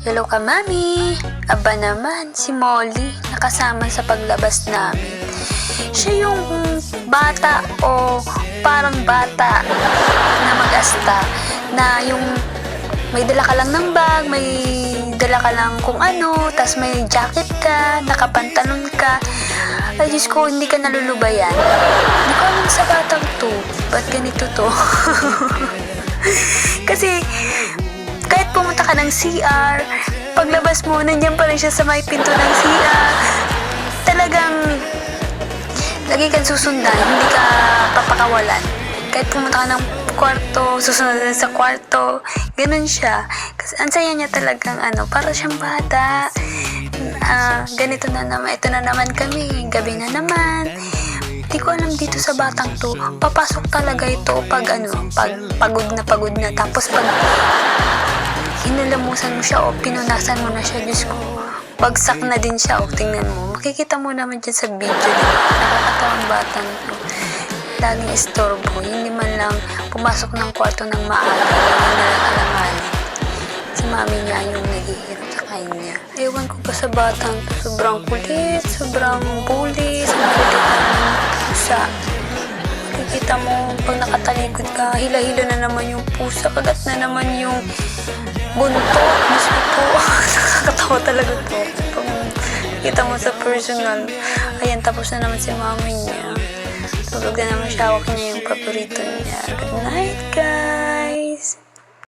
Hello ka, Mami! Aba naman, si Molly, nakasama sa paglabas namin. Siya yung bata o parang bata na mag-asta, na yung may dala ka lang ng bag, may dala ka lang kung ano, tas may jacket ka, nakapantalon ka. Ay, Diyos ko, hindi ka nalulubayan. Hindi ko alam sa batang to, ba't ganito to? Kasi, kahit pumunta ka ng CR, paglabas mo, nandiyan pa rin siya sa may pinto ng CR. Talagang, lagi kang susundan, hindi ka papakawalan. Kahit pumunta ka ng kwarto, susunod na sa kwarto, ganun siya. Kasi ang saya niya talagang para siyang bata. Ganito na naman, ito na naman kami, gabi na naman. Di ko alam dito sa batang to, papasok talaga ito pag pagod na. Tapos pag hinalamusan mo siya o pinunasan mo na siya, Diyos ko, bagsak na din siya. O tingnan mo, makikita mo naman dyan sa video din. Nakakatawang batang to. Laging istorbo, hindi man lang pumasok ng kwarto ng maaga, hindi na lang alanganin. Si mami niya yung naghihirap sa kanya. Ewan ko ba sa batang to, sobrang kulit, sobrang bully, sobrang pusa. Makikita mo, pag nakatalikod ka, hila-hila na naman yung pusa, kagat na naman yung buntot. Mas po, nakakatawa talaga to. Pag kita mo sa personal, ayan, tapos na naman si mami niya. Tulog na naman siya, hawak niya yung paborito niya. Good night, guys!